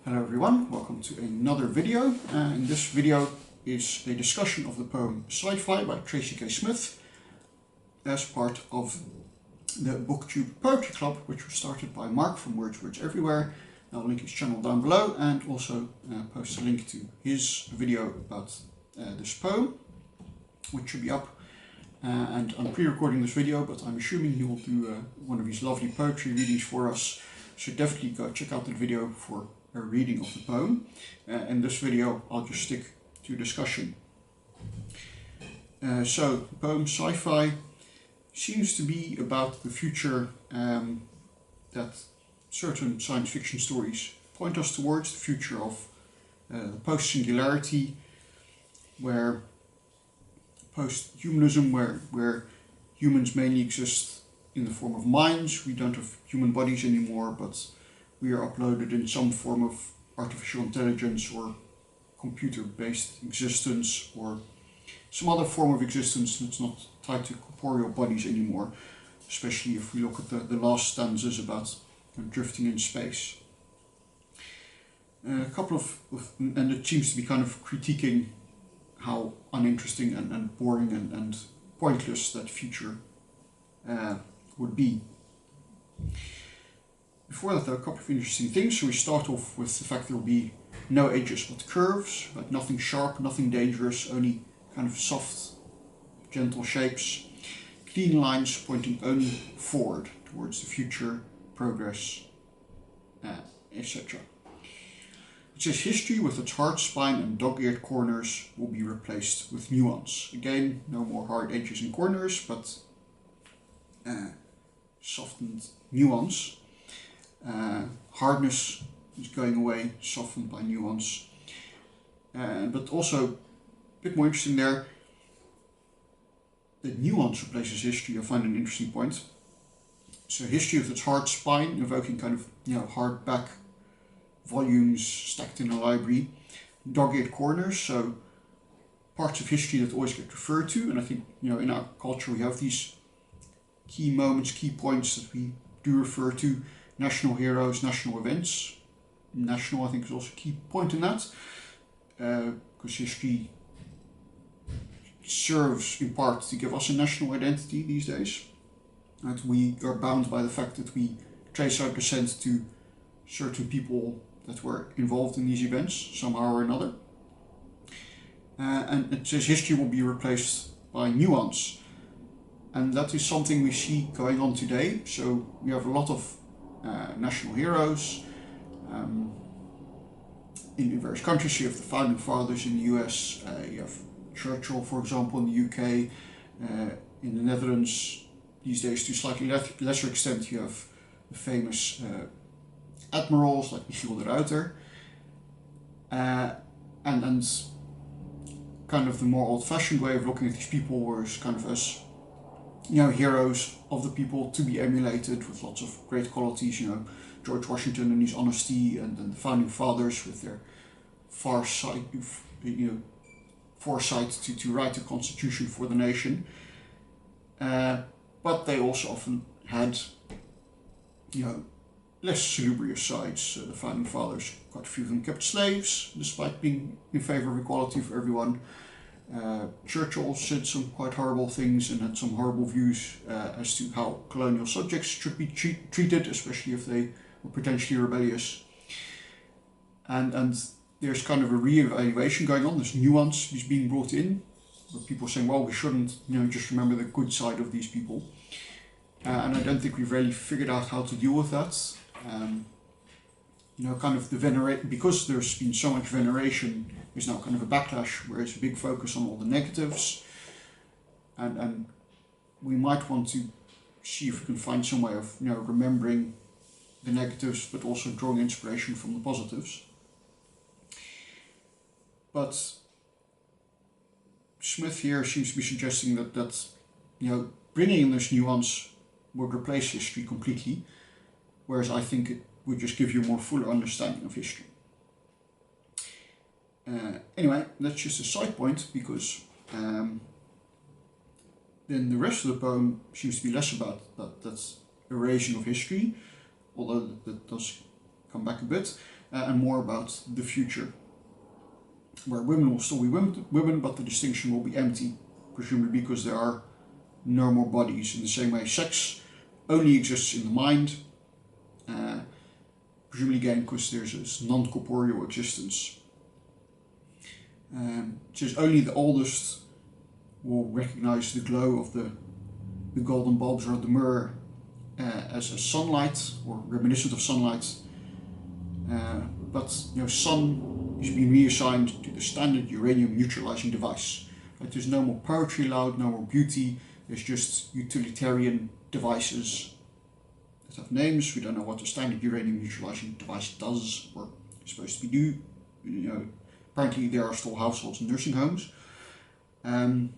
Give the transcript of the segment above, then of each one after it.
Hello everyone, welcome to another video. In this video is a discussion of the poem Sci-Fi by Tracy K as part of the Booktube Poetry Club, which was started by Mark from WordsWordsEverywhere. I'll link his channel down below and also post a link to his video about this poem, which should be up. And I'm pre-recording this video, but I'm assuming he will do one of his lovely poetry readings for us. So definitely go check out the video for a reading of the poem. In this video I'll just stick to discussion. So the poem Sci-Fi seems to be about the future that certain science fiction stories point us towards, the future of post-singularity, where post-humanism, where humans mainly exist in the form of minds. We don't have human bodies anymore, but we are uploaded in some form of artificial intelligence or computer-based existence or some other form of existence that's not tied to corporeal bodies anymore, especially if we look at the last stanzas about drifting in space. A couple and it seems to be kind of critiquing how uninteresting and boring and pointless that future would be. Before that, there are a couple of interesting things. So we start off with the fact there will be no edges but curves, like nothing sharp, nothing dangerous, only kind of soft, gentle shapes, clean lines pointing only forward towards the future, progress, etc. It says history with its hard spine and dog-eared corners will be replaced with nuance. Again, no more hard edges and corners, but softened nuance. Hardness is going away, softened by nuance. But also, a bit more interesting there, that nuance replaces history. I find an interesting point. So history with its hard spine, evoking kind of hardback volumes stacked in a library. Dog-eared corners, so parts of history that always get referred to. And I think in our culture we have these key moments, key points that we do refer to. National heroes, national events. National, I think, is also a key point in that, because history serves in part to give us a national identity these days. And we are bound by the fact that we trace our descent to certain people that were involved in these events, somehow or another. And it says history will be replaced by nuance. And that is something we see going on today. So we have a lot of national heroes in various countries. You have the founding fathers in the US, you have Churchill, for example, in the UK, in the Netherlands these days to a slightly lesser extent you have the famous admirals like Michiel de Ruiter, and kind of the more old-fashioned way of looking at these people was kind of as heroes of the people to be emulated with lots of great qualities. George Washington and his honesty, and the founding fathers with their foresight to write a constitution for the nation. But they also often had less salubrious sides. The founding fathers, quite a few of them kept slaves, despite being in favor of equality for everyone. Churchill said some quite horrible things and had some horrible views as to how colonial subjects should be treated, especially if they were potentially rebellious. And there's kind of a re-evaluation going on. There's nuance is being brought in, where people are saying, well, we shouldn't just remember the good side of these people. And I don't think we've really figured out how to deal with that. Kind of the because there's been so much veneration, there's now kind of a backlash where it's a big focus on all the negatives, and we might want to see if we can find some way of remembering the negatives but also drawing inspiration from the positives. But Smith here seems to be suggesting that bringing in this nuance would replace history completely, whereas I think it would just give you a more fuller understanding of history. Anyway, that's just a side point, because then the rest of the poem seems to be less about that erasing of history, although that does come back a bit, and more about the future, where women will still be women, but the distinction will be empty, presumably because there are no more bodies. In the same way, sex only exists in the mind, presumably again because there's this non-corporeal existence. It says only the oldest will recognize the glow of the golden bulbs or the mirror as sunlight or reminiscent of sunlight. But sun is being reassigned to the standard uranium neutralizing device. Right? There's no more poetry allowed, no more beauty. There's just utilitarian devices that have names. We don't know what the standard uranium neutralizing device does or is supposed to be do. Apparently there are still households and nursing homes. I'm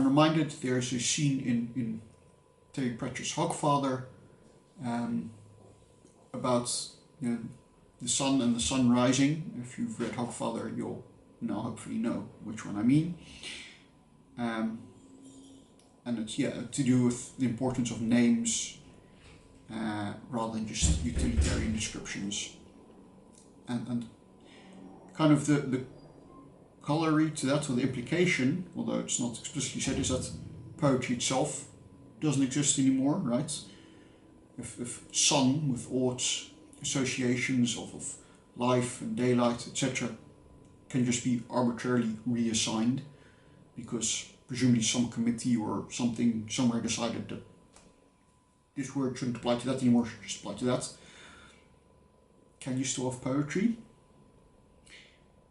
reminded there's a scene in Terry Pratchett's Hogfather about the sun and the sun rising. If you've read Hogfather, you'll now hopefully know which one I mean. And it's to do with the importance of names rather than just utilitarian descriptions. And kind of the corollary to that, or the implication, although it's not explicitly said, is that poetry itself doesn't exist anymore, right? If sun, with all its associations of life and daylight, etc., can just be arbitrarily reassigned because presumably some committee or something somewhere decided that this word shouldn't apply to that anymore, should just apply to that. Can you still have poetry?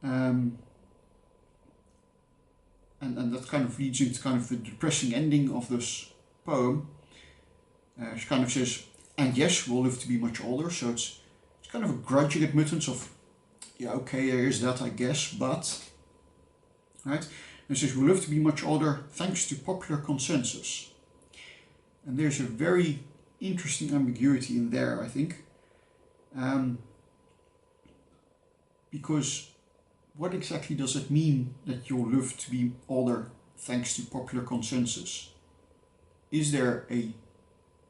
And that kind of leads into kind of the depressing ending of this poem. She kind of says, and yes, we'll live to be much older. So it's kind of a grudging admittance of, yeah, okay, there is that, I guess, but, right? And it says, we'll live to be much older thanks to popular consensus. And there's a very interesting ambiguity in there, I think. Because what exactly does it mean that you'll live to be older thanks to popular consensus? Is there a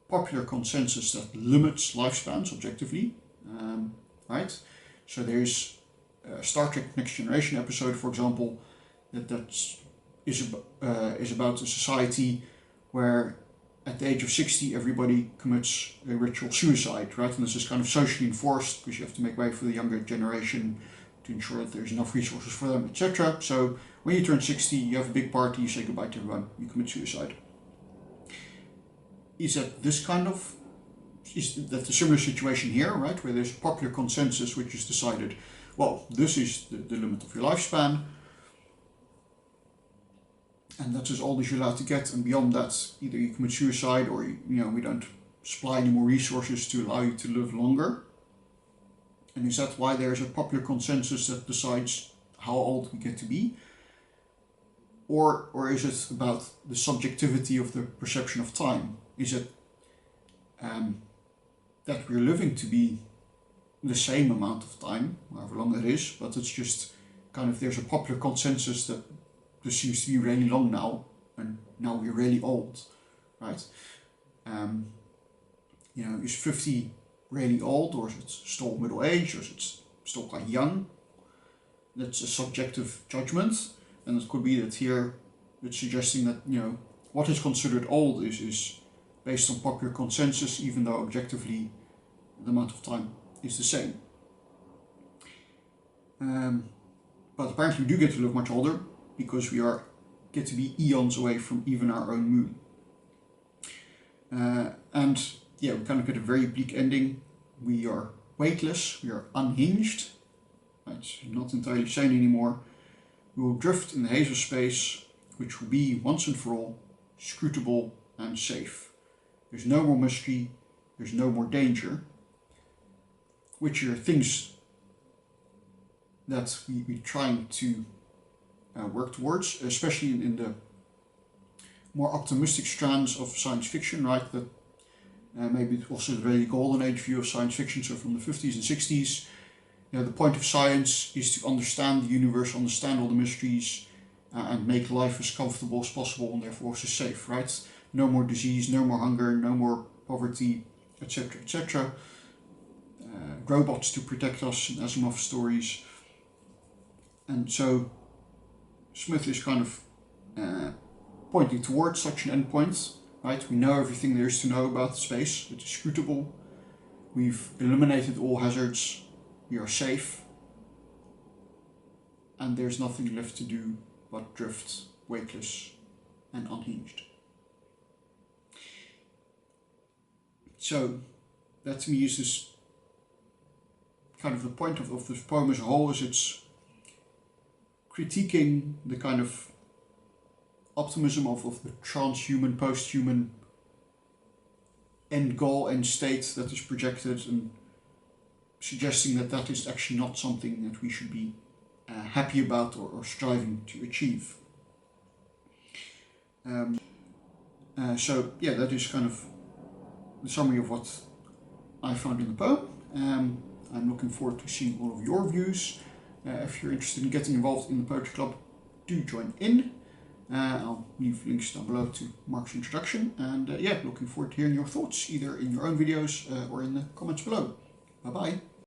popular consensus that limits lifespans objectively? Right? So there's a Star Trek Next Generation episode, for example, that is about a society where at the age of 60 everybody commits a ritual suicide, right? And this is kind of socially enforced because you have to make way for the younger generation to ensure that there's enough resources for them, etc. So when you turn 60, you have a big party, you say goodbye to everyone, you commit suicide. Is that this kind of, is that a similar situation here, right? Where there's a popular consensus which is decided, well, this is the limit of your lifespan, and that's as old as you're allowed to get, and beyond that, either you commit suicide or we don't supply any more resources to allow you to live longer. And is that why there's a popular consensus that decides how old we get to be? Or is it about the subjectivity of the perception of time? Is it that we're living to be the same amount of time, however long that is, but it's just kind of there's a popular consensus that this seems to be really long now, and now we're really old, right? Is 50 really old, or is it still middle age, or is it still quite young? That's a subjective judgment, and it could be that here it's suggesting that what is considered old is based on popular consensus, even though objectively the amount of time is the same. But apparently we do get to live much older because we get to be eons away from even our own moon. We kind of get a very bleak ending. We are weightless, we are unhinged, it's not entirely sane anymore. We will drift in the haze of space, which will be, once and for all, scrutable and safe. There's no more mystery, there's no more danger, which are things that we're trying to work towards, especially in the more optimistic strands of science fiction, right? That maybe also the very golden age view of science fiction, so from the 50s and 60s. The point of science is to understand the universe, understand all the mysteries, and make life as comfortable as possible and therefore also safe, right? no more disease, no more hunger, no more poverty, etc., etc. Robots to protect us in Asimov stories. And so Smith is kind of pointing towards such an endpoint, right? We know everything there is to know about space. It is scrutable. We've eliminated all hazards. We are safe. And there's nothing left to do but drift, weightless, and unhinged. So that to me is this kind of the point of this poem as a whole, is it's critiquing the kind of optimism of the transhuman, post-human end goal, end state that is projected, and suggesting that that is actually not something that we should be happy about or striving to achieve. So yeah, that is kind of the summary of what I found in the poem. I'm looking forward to seeing all of your views. If you're interested in getting involved in the Poetry Club, do join in. I'll leave links down below to Mark's introduction, and yeah, looking forward to hearing your thoughts, either in your own videos or in the comments below. Bye bye.